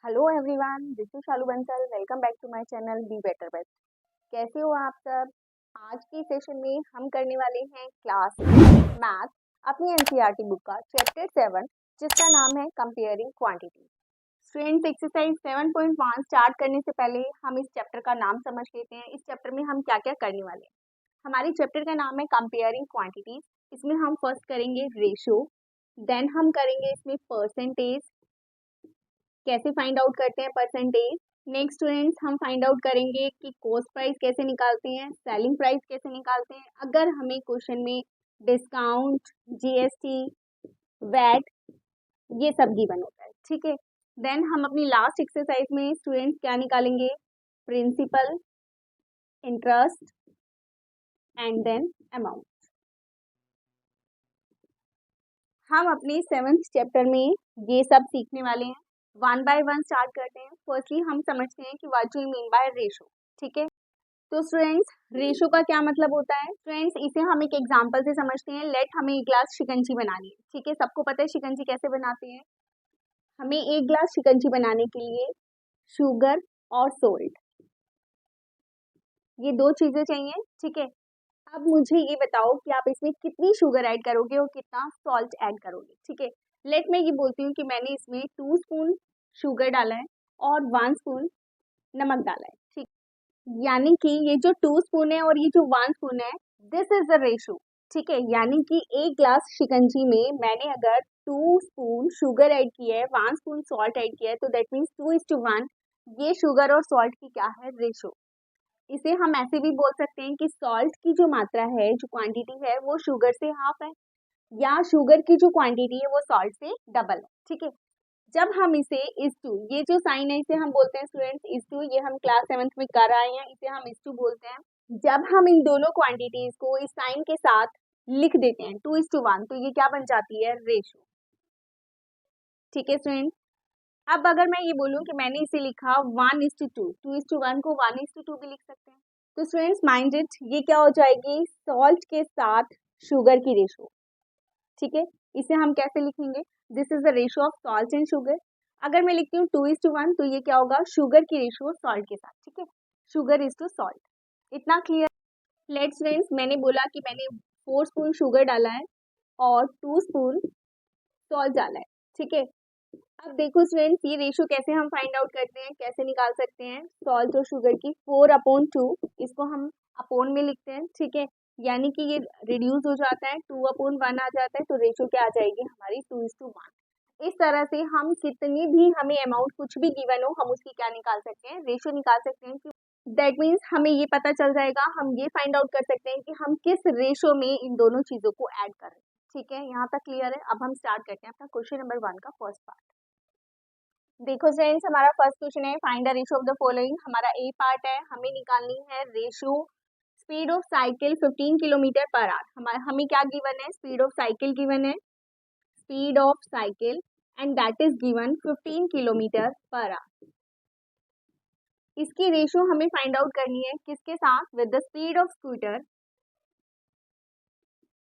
Hello everyone, this is Shalu Bansal. Welcome back to my channel be better best. कैसे हो आप सब? आज के सेशन में हम करने वाले हैं क्लास मैथ अपनी एनसीईआरटी बुक का चैप्टर 7, जिसका नाम है comparing quantity. Students, exercise 7.1 start करने से पहले हम इस चैप्टर का नाम समझ लेते हैं। इस चैप्टर में हम क्या क्या करने वाले हैं। हमारे चैप्टर का नाम है कंपेयरिंग क्वांटिटीज। इसमें हम फर्स्ट करेंगे रेशो, देन हम करेंगे इसमें परसेंटेज, कैसे फाइंड आउट करते हैं परसेंटेज। नेक्स्ट स्टूडेंट्स, हम फाइंड आउट करेंगे कि कॉस्ट प्राइस कैसे निकालते हैं, सेलिंग प्राइस कैसे निकालते हैं अगर हमें क्वेश्चन में डिस्काउंट, जीएसटी, वैट ये सब गिवन होता है। ठीक है। देन हम अपनी लास्ट एक्सरसाइज में स्टूडेंट्स क्या निकालेंगे, principal, interest and then amount. हम अपने 7th चैप्टर में ये सब सीखने वाले हैं। वन बाय वन स्टार्ट करते हैं। फर्स्टली हम समझते हैं कि what do you mean by ratio. ठीक है। तो स्टूडेंट्स, रेशो का क्या मतलब होता है? स्टूडेंट्स, इसे हम एक एग्जांपल से समझते हैं। लेट हमें एक ग्लास शिकंजी बनानी है। ठीक है, सबको पता है शिकंजी कैसे बनाते हैं। हमें एक ग्लास शिकंजी बनाने के लिए शुगर और सोल्ट, ये दो चीजें चाहिए। ठीक है। अब मुझे ये बताओ कि आप इसमें कितनी शुगर ऐड करोगे और कितना सॉल्ट ऐड करोगे। ठीक है। लेट मैं ये बोलती हूँ कि मैंने इसमें 2 स्पून शुगर डाला है और 1 स्पून नमक डाला है। ठीक, यानी कि ये जो 2 स्पून है और ये जो 1 स्पून है, दिस इज द रेशो। ठीक है, यानी कि एक ग्लास शिकंजी में मैंने अगर 2 स्पून शुगर ऐड किया है, 1 स्पून सॉल्ट ऐड किया है, तो दैट मीन्स 2:1 ये शुगर और सॉल्ट की क्या है, रेशो। इसे हम ऐसे भी बोल सकते हैं कि सॉल्ट की जो मात्रा है, जो क्वांटिटी है, वो शुगर से हाफ है, या शुगर की जो क्वांटिटी है वो सॉल्ट से डबल है। ठीक है। जब हम इसे इस टू, ये जो साइन है इसे हम बोलते हैं स्टूडेंट्स इस टू, ये हम क्लास 7th में कर आए हैं, इसे हम इस टू बोलते हैं। जब हम इन दोनों क्वांटिटीज को इस साइन के साथ लिख देते हैं 2:1, तो ये क्या बन जाती है, रेशो। ठीक है स्टूडेंट्स। अब अगर मैं ये बोलूँ कि मैंने इसे लिखा 1:2, 2:1 को 1:2 भी लिख सकते हैं। तो स्टूडेंट्स माइंड इट, ये क्या हो जाएगी, सॉल्ट के साथ शुगर की रेशो। ठीक है, इसे हम कैसे लिखेंगे, this is the ratio of salt and sugar. अगर मैं लिखती हूँ 2:1, तो ये क्या होगा, शुगर की रेशो सॉल्ट के साथ। ठीक है, शुगर इज टू सॉल्ट। इतना क्लियर? लेट्स फ्रेंड्स, मैंने बोला कि मैंने 4 स्पून शुगर डाला है और 2 स्पून सॉल्ट डाला है। ठीक है। अब देखो स्टूडेंट्स, ये रेशो कैसे हम फाइंड आउट करते हैं, कैसे निकाल सकते हैं सॉल्ट और शुगर की। 4/2, इसको हम अपोन में लिखते हैं। ठीक है, यानी कि ये रिड्यूस हो जाता है, 2/1 आ जाता है, तो रेशो क्या आ जाएगी हमारी, 2:1। इस तरह से हम कितनी भी हमें अमाउंट कुछ भी गिवन हो, हम उसकी क्या निकाल सकते हैं, रेशो निकाल सकते हैं। दैट मीन्स हमें ये पता चल जाएगा, हम ये फाइंड आउट कर सकते हैं कि हम किस रेशो में इन दोनों चीजों को ऐड कर रहे हैं। ठीक है, यहाँ तक क्लियर है? अब हम स्टार्ट करते हैं अपना क्वेश्चन नंबर 1 का फर्स्ट पार्ट। देखो फ्रेंड्स, हमारा फर्स्ट क्वेश्चन है find the ratio of the following. हमारा ए पार्ट है, हमें निकालनी है ratio speed of cycle 15 kilometre per hour. हमारा हमें क्या गिवन है, स्पीड ऑफ साइकिल गिवन है, speed of cycle and that is given 15 kilometre per hour. इसकी रेशो हमें फाइंड आउट करनी है किसके साथ, with the speed of scooter.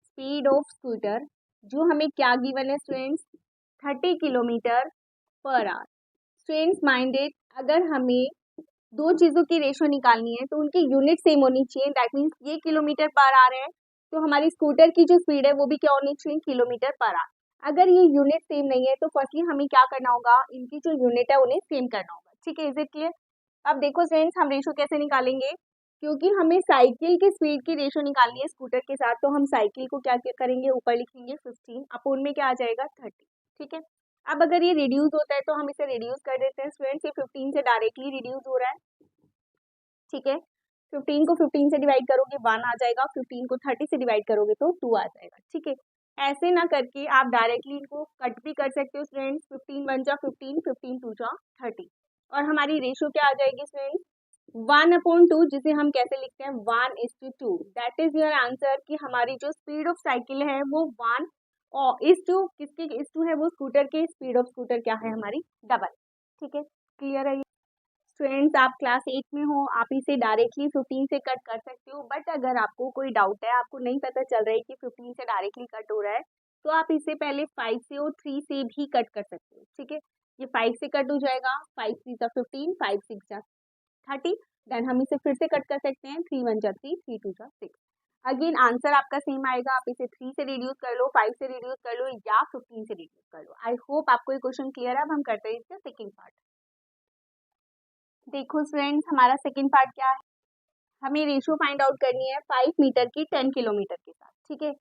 Speed of scooter जो हमें क्या गिवन है students, 30 kilometre per hour. Students minded, अगर हमें दो चीजों की रेशो निकालनी है तो उनकी यूनिट सेम होनी चाहिए। दैट मीन्स ये किलोमीटर पर आ रहे हैं, तो हमारी स्कूटर की जो स्पीड है वो भी क्या होनी चाहिए, किलोमीटर पर आवर। अगर ये यूनिट सेम नहीं है तो फर्स्टली हमें क्या करना होगा, इनकी जो यूनिट है उन्हें सेम करना होगा। ठीक है, इज इट क्लियर? अब देखो फ्रेंड्स, हम रेशो कैसे निकालेंगे, क्योंकि हमें साइकिल की स्पीड की रेशो निकालनी है स्कूटर के साथ, तो हम साइकिल को क्या क्या करेंगे, ऊपर लिखेंगे 15, अपोन में क्या आ जाएगा, 30। ठीक है। अब अगर ये रिड्यूस होता है तो हम इसे रिड्यूस कर देते हैं स्टूडेंट्स, ये 15 से डायरेक्टली रिड्यूस हो रहा है। ठीक है, 15 को 15 से डिवाइड करोगे 1 आ जाएगा, 15 को 30 से डिवाइड करोगे तो 2 आ जाएगा। ठीक है, ऐसे ना करके आप डायरेक्टली इनको कट भी कर सकते हो स्टूडेंट्स, 15 1 जा 15, 15 2 जा 30, और हमारी रेशो क्या आ जाएगी स्टूडेंट्स, 1/2, जिसे हम कैसे लिखते हैं, 1:2। दैट इज योर आंसर कि हमारी जो स्पीड ऑफ साइकिल है वो 1:2, किसके इस टू है, वो स्कूटर के स्पीड ऑफ स्कूटर क्या है हमारी, डबल। ठीक है, क्लियर है? स्टूडेंट्स, आप क्लास 8 में हो, आप इसे डायरेक्टली 15 से कट कर सकते हो, बट अगर आपको कोई डाउट है, आपको नहीं पता चल रहा है कि 15 से डायरेक्टली कट हो रहा है, तो आप इसे पहले 5 से और 3 से भी कट कर सकते हो। ठीक है, ये 5 से कट हो जाएगा, 5 3 जा 15, 5 6 जा 30। देन हम इसे फिर से कट कर सकते हैं, 3 1 जा 3, 3 2 जा 6। अगेन आंसर आपका सेम आएगा, आप इसे 3 से रिड्यूस कर लो, 5 से रिड्यूस कर लो या 15 से रिड्यूस कर लो। आई होप आपको ये क्वेश्चन क्लियर है। अब हम करते हैं इसका सेकंड पार्ट। देखो स्टूडेंट्स, हमारा सेकंड पार्ट क्या है, हमें रेशियो फाइंड आउट करनी है 5 मीटर की 10 किलोमीटर के साथ, ठीक है।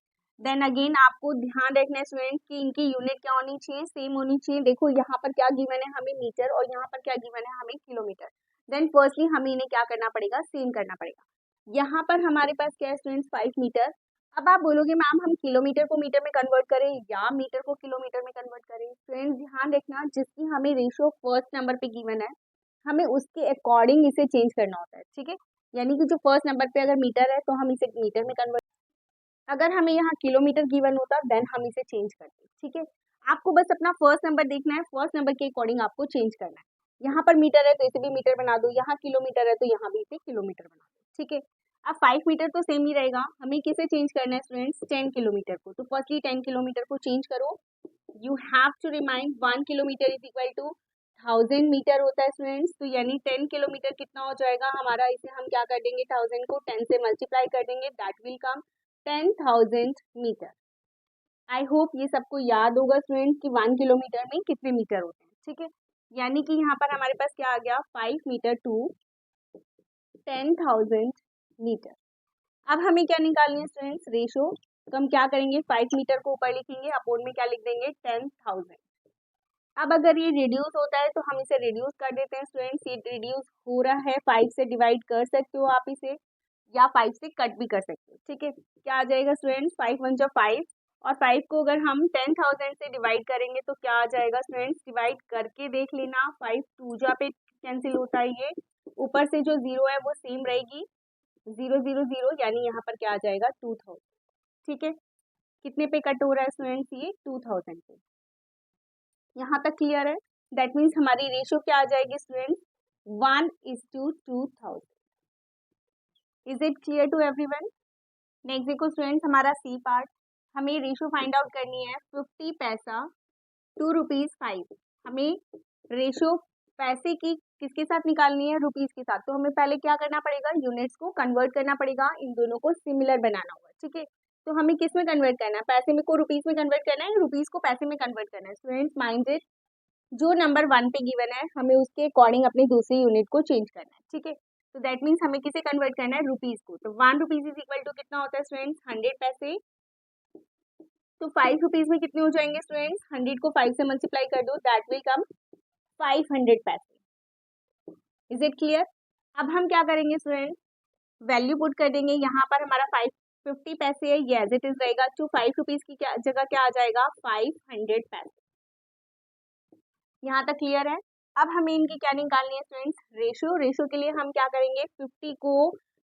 देन अगेन आपको ध्यान रखना है स्टूडेंट कि इनकी यूनिट क्या होनी चाहिए, सेम होनी चाहिए। देखो यहाँ पर क्या गिवन है हमें मीटर, और यहाँ पर क्या गिवन है हमें किलोमीटर। देन फर्स्टली हमें इन्हें क्या करना पड़ेगा, सेम करना पड़ेगा। यहाँ पर हमारे पास क्या है स्टूडेंट्स, 5 मीटर। अब आप बोलोगे मैम हम किलोमीटर को मीटर में कन्वर्ट करें या मीटर को किलोमीटर में कन्वर्ट करें। फ्रेंड्स ध्यान रखना, जिसकी हमें रेशियो फर्स्ट नंबर पे गिवन है, हमें उसके अकॉर्डिंग इसे चेंज करना होता है, ठीक है। यानी कि जो फर्स्ट नंबर पे अगर मीटर है तो हम इसे मीटर में कन्वर्ट, अगर हमें यहाँ किलोमीटर गिवन होता देन हम इसे चेंज करते, ठीक है। आपको बस अपना फर्स्ट नंबर देखना है, फर्स्ट नंबर के अकॉर्डिंग आपको चेंज करना है। यहाँ पर मीटर है तो इसे भी मीटर बना दो, यहाँ किलोमीटर है तो यहाँ भी इसे किलोमीटर बना दो, ठीक है। अब 5 मीटर तो सेम ही रहेगा, हमें किसे चेंज करना है स्टूडेंट्स, 10 किलोमीटर को। तो फर्स्टली 10 किलोमीटर को चेंज करो। You have to remind 1 kilometre is equal to 1000 metre होता है स्टूडेंट्स। तो यानी 10 किलोमीटर कितना हो जाएगा हमारा, इसे हम क्या कर देंगे, 1000 को 10 से मल्टीप्लाई कर देंगे, that will come 10,000 metre. I hope ये सबको याद होगा स्टूडेंट कि 1 किलोमीटर में कितने मीटर होते हैं, ठीक है। यानी कि यहाँ पर हमारे पास क्या आ गया, 5 मीटर टू 10,000 मीटर। अब हमें क्या निकालनी है स्टूडेंट्स, रेशो। तो हम क्या करेंगे, 5 मीटर को ऊपर लिखेंगे, अपोन में क्या लिख देंगे, 10,000। अब अगर ये रिड्यूस होता है तो हम इसे रिड्यूस कर देते हैं स्टूडेंट्स। ये रिड्यूस हो रहा है, 5 से डिवाइड कर सकते हो आप इसे, या 5 से कट भी कर सकते हो, ठीक है। क्या आ जाएगा स्टूडेंट्स, 5 1 जा 5, और 5 को अगर हम 10,000 से डिवाइड करेंगे तो क्या आ जाएगा स्टूडेंट्स, डिवाइड करके देख लेना, 5 2 जा पे कैंसिल होता है, ये ऊपर से जो जीरो है वो सेम रहेगी, 0 0 0, यानी यहाँ पर क्या आ जाएगा 2000, ठीक है। कितने पे कट हो रहा है स्टूडेंट्स, ये 2000 पे। यहाँ तक क्लियर है। दैट मीन्स हमारी रेशियो क्या आ जाएगी students, 1:2000। Is it clear to everyone. Next देखो स्टूडेंट्स, हमारा सी पार्ट, हमें रेशियो फाइंड आउट करनी है 50 पैसा टू ₹5। हमें रेशियो पैसे की किसके साथ निकालनी है, रुपीज के साथ। तो हमें पहले क्या करना पड़ेगा, यूनिट्स को कन्वर्ट करना पड़ेगा, इन दोनों को सिमिलर बनाना होगा, ठीक है। तो हमें किस में कन्वर्ट करना है, पैसे में को रुपीज में कन्वर्ट करना है, रुपीज को पैसे में कन्वर्ट करना है। स्टूडेंट्स माइंड इट, जो नंबर 1 पे गिवन है हमें उसके अकॉर्डिंग अपनी दूसरी यूनिट को चेंज करना है, ठीक है। तो दैट मीन्स हमें किसे कन्वर्ट करना है, रुपीज को। तो 1 रुपीज इज इक्वल टू कितना होता है स्टूडेंट्स, 100 पैसे। तो 5 रुपीज में कितने हो जाएंगे स्टूडेंट्स, 100 को 5 से मल्टीप्लाई कर दो, दैट विल कम 500 पैसे। Is it clear. अब हम क्या करेंगे स्टूडेंट्स, वैल्यू पुट कर देंगे। यहाँ पर हमारा 50 पैसे है, ये एज इट इज रहेगा। तो 5 रुपीज की क्या जगह क्या आ जाएगा, 500 पैसे। यहाँ तक क्लियर है। अब हमें इनकी क्या निकालनी है स्टूडेंट्स, रेशियो। रेशियो के लिए हम क्या करेंगे, 50 को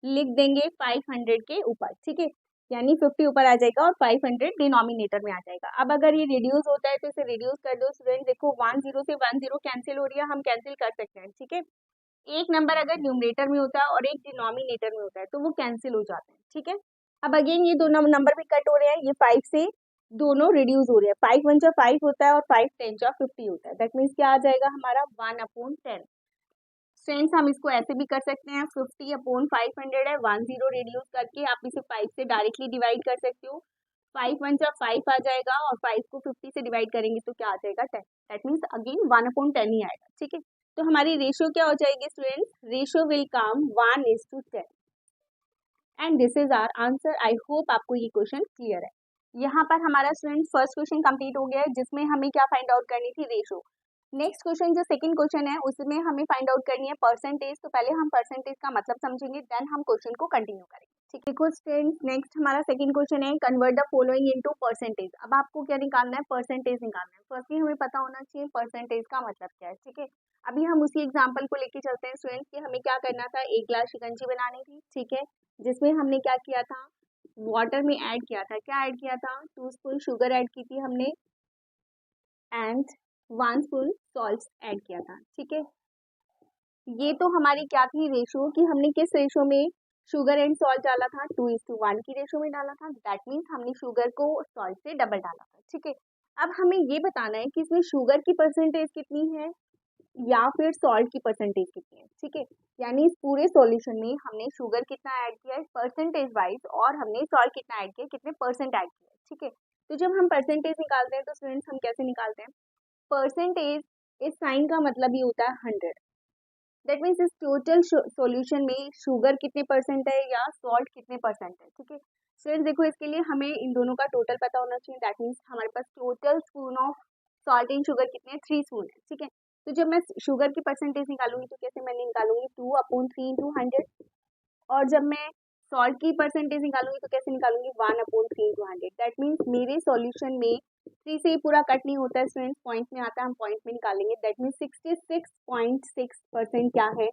लिख देंगे 500 के ऊपर, ठीक है। यानी 50 ऊपर आ जाएगा और 500 डिनोमिनेटर में आ जाएगा। अब अगर ये रिड्यूस होता है तो इसे रिड्यूस कर दो स्टूडेंट। देखो 1 0 से 1 0 कैंसिल हो रही है, हम कैंसिल कर सकते हैं, ठीक है। एक नंबर अगर न्यूमरेटर में होता है और एक डिनोमिनेटर में होता है तो वो कैंसिल हो जाते हैं, ठीक है। अब अगेन ये दोनों नंबर भी कट हो रहे हैं, ये 5 से दोनों रिड्यूस हो रहे हैं। 5 1 जा 5 होता है और 5 10 जा 50 होता है। दैट मीन्स क्या आ जाएगा हमारा 1/10। फ्रेंड्स हम इसको ऐसे भी कर सकते हैं, 50/500 है, 1 0 रिड्यूस करके आप इसे 5 से डायरेक्टली डिवाइड कर सकते हो। 5 1 जा 5 आ जाएगा और 5 को 50 से डिवाइड करेंगे तो क्या आ जाएगा 10। दैट मीन्स अगेन 1/10 ही आएगा, ठीक है। तो हमारी रेशियो क्या हो जाएगी students, ratio will come 1:10 and this is our answer. I hope आपको ये क्वेश्चन क्लियर है। यहाँ पर हमारा स्टूडेंट फर्स्ट क्वेश्चन कंप्लीट हो गया है, जिसमें हमें क्या फाइंड आउट करनी थी, रेशियो। नेक्स्ट क्वेश्चन जो सेकंड क्वेश्चन है उसमें हमें फाइंड आउट करनी है परसेंटेज। तो पहले हम परसेंटेज का मतलब समझेंगे, देन हम क्वेश्चन को कंटिन्यू करेंगे, ठीक है। देखो स्टूडेंट्स, नेक्स्ट हमारा सेकंड क्वेश्चन है, convert the following into percentage. अब आपको क्या निकालना है, परसेंटेज निकालना है। फर्स्टली हमें पता होना चाहिए परसेंटेज का मतलब क्या है, ठीक है। अभी हम उसी एग्जाम्पल को लेके चलते हैं स्टूडेंट्स कि हमें क्या करना था, 1 गिलास शिकंजी बनानी थी, ठीक है। जिसमें हमने क्या किया था, वाटर में ऐड किया था, क्या ऐड किया था, 2 स्पून शुगर ऐड की थी हमने एंड 1 स्पून सॉल्ट ऐड किया था, ठीक है। ये तो हमारी क्या थी रेशियो, कि हमने किस रेशियो में शुगर एंड सॉल्ट डाला था, 2:1 की रेशियो में डाला था। दैट मीन्स हमने शुगर को सॉल्ट से डबल डाला था, ठीक है। अब हमें ये बताना है कि इसमें शुगर की परसेंटेज कितनी है या फिर सॉल्ट की परसेंटेज कितनी है, ठीक है। यानी इस पूरे सॉल्यूशन में हमने शुगर कितना ऐड किया है परसेंटेज वाइज, और हमने सॉल्ट कितना ऐड किया है, कितने परसेंट ऐड किया है, ठीक है। तो जब हम परसेंटेज निकालते हैं तो स्टूडेंट्स हम कैसे निकालते हैं, परसेंटेज इस साइन का मतलब ये होता है 100। दैट मीन्स इस टोटल सॉल्यूशन में शुगर कितने परसेंट है या सॉल्ट कितने परसेंट है, ठीक है। स्टूडेंट्स देखो, इसके लिए हमें इन दोनों का टोटल पता होना चाहिए। दैट मीन्स हमारे पास total spoon of salt in sugar कितने हैं, 3 स्पून है, ठीक है। तो जब मैं शुगर की परसेंटेज निकालूंगी तो कैसे मैं निकालूंगी, 2/3 × 100। और जब मैं सॉल्ट की परसेंटेज निकालूंगी तो कैसे निकालूंगी, 1/3 × 100। दैट मीन्स मेरे सॉल्यूशन में 3 से ही पूरा कट नहीं होता है स्टूडेंट्स, पॉइंट में आता है, हम पॉइंट में निकालेंगे। दैट मीन्स 66.6% क्या है,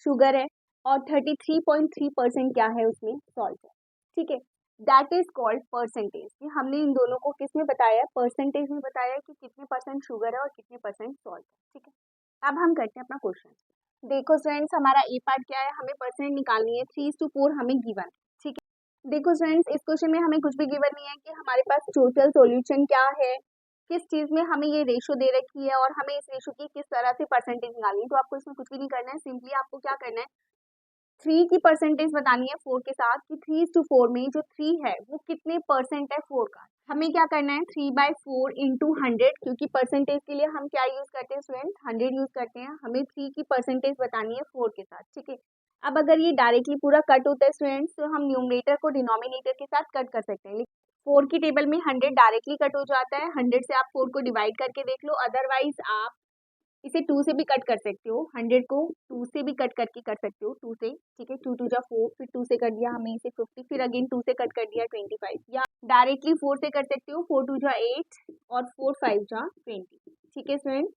शुगर है, और 33.3% क्या है, उसमें सॉल्ट है, ठीक है। That is called percentage. कि हमने इन दोनों को किस में बताया है, परसेंटेज में बताया है कि कितने परसेंट शुगर है और कितने परसेंट सॉल्ट है, ठीक है। अब हम करते हैं अपना क्वेश्चन। देखो फ्रेंड्स, हमारा ए पार्ट क्या है, हमें परसेंट निकालनी है, 3:4 हमें गिवन, ठीक है। देखो फ्रेंड्स, इस क्वेश्चन में हमें कुछ भी गिवन नहीं है कि हमारे पास टोटल सॉल्यूशन क्या है, किस चीज में हमें ये रेशो दे रखी है और हमें इस रेशो की किस तरह से परसेंटेज निकालनी है। तो आपको इसमें कुछ भी नहीं करना है, सिंपली आपको क्या करना है, 3 की परसेंटेज बतानी है 4 के साथ कि 3:4 में जो 3 है वो कितने परसेंट है 4 का। हमें क्या करना है, 3/4 × 100, क्योंकि परसेंटेज के लिए हम क्या यूज करते हैं स्टूडेंट, 100 यूज करते हैं। हमें 3 की परसेंटेज बतानी है 4 के साथ, ठीक है। अब अगर ये डायरेक्टली पूरा कट होता है स्टूडेंट्स, तो हम न्यूमरेटर को डिनोमिनेटर के साथ कट कर सकते हैं। लेकिन 4 की टेबल में 100 डायरेक्टली कट हो जाता है, 100 से आप 4 को डिवाइड करके देख लो, अदरवाइज आप इसे 2 से भी कट कर सकते हो, 100 को 2 से भी कट करके कर सकते हो, 2 से, ठीक है। 2 × 2 = 4, फिर 2 से कर दिया हमें इसे 50, फिर अगेन 2 से कट कर दिया 25, या डायरेक्टली 4 से कर सकते हो, 4 × 2 = 8 और 4 × 5 = 20, ठीक है फ्रेंड।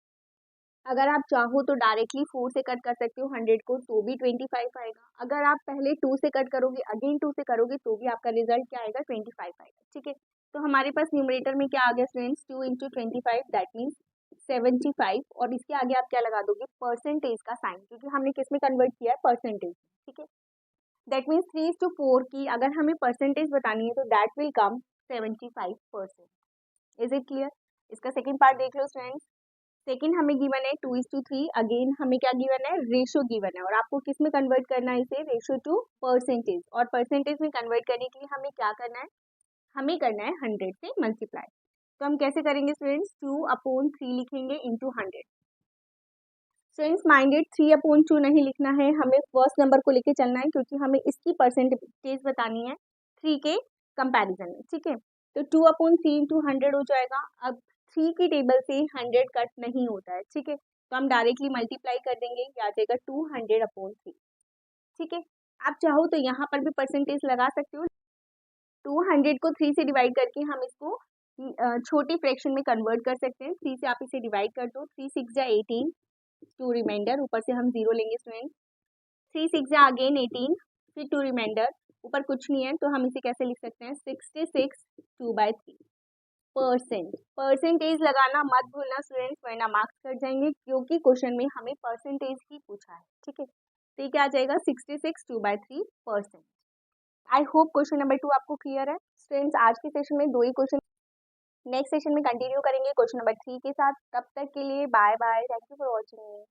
अगर आप चाहो तो डायरेक्टली 4 से कट कर सकते हो 100 को, तो भी 25 आएगा। अगर आप पहले 2 से कट करोगे, अगेन 2 से करोगे, तो भी आपका रिजल्ट क्या आएगा, 25 आएगा, ठीक है। तो हमारे पास न्यूमरेटर में क्या आ गया स्टूडेंट्स, 2 × 25, दैट मीन्स 75, और इसके आगे आप क्या लगा दोगे, परसेंटेज का साइन, क्योंकि हमने किस में कन्वर्ट किया है, परसेंटेज, ठीक है। दैट मीन्स 3:4 की अगर हमें परसेंटेज बतानी है तो that will come 75%। Is it clear. इसका सेकेंड पार्ट देख लो स्टूडेंट्स। सेकेंड हमें गिवन है 2:3, अगेन हमें क्या गिवन है, रेशो गिवन है, और आपको किस में कन्वर्ट करना है इसे, रेशो टू परसेंटेज। और परसेंटेज में कन्वर्ट करने के लिए हमें क्या करना है, हमें करना है 100 से मल्टीप्लाई। तो हम कैसे करेंगे स्टूडेंट्स, 2/3 लिखेंगे इंटू 100। स्टूडेंट्स माइंडेड 3/2 नहीं लिखना है, हमें फर्स्ट नंबर को लेके चलना है, क्योंकि हमें इसकी परसेंटेज बतानी है 3 के कंपैरिजन में, ठीक है। तो 2/3 इंटू 100 हो जाएगा। अब 3 की टेबल से 100 कट नहीं होता है, ठीक है, तो हम डायरेक्टली मल्टीप्लाई कर देंगे, ये आ जाएगा 200/3, ठीक है। आप चाहो तो यहाँ पर भी परसेंटेज लगा सकते हो। 200 को 3 से डिवाइड करके हम इसको छोटी फ्रैक्शन में कन्वर्ट कर सकते हैं। 3 से आप इसे डिवाइड कर दो, 3 × 6 = 18, 2 रिमाइंडर, ऊपर से हम 0 लेंगे स्टूडेंट। 3 × 6 = अगेन 18, फिर 2 रिमाइंडर, ऊपर कुछ नहीं है, तो हम इसे कैसे लिख सकते हैं, 66 2/3 परसेंट। परसेंटेज लगाना मत भूलना स्टूडेंट्स, वरना मार्क्स कट जाएंगे, क्योंकि क्वेश्चन में हमें परसेंटेज ही पूछा है, ठीक है। तो ये क्या आ जाएगा, 66 2/3%। आई होप क्वेश्चन नंबर 2 आपको क्लियर है। स्टूडेंट्स आज के सेशन में 2 ही क्वेश्चन, नेक्स्ट सेशन में कंटिन्यू करेंगे क्वेश्चन नंबर 3 के साथ। तब तक के लिए bye bye, thank you for watching.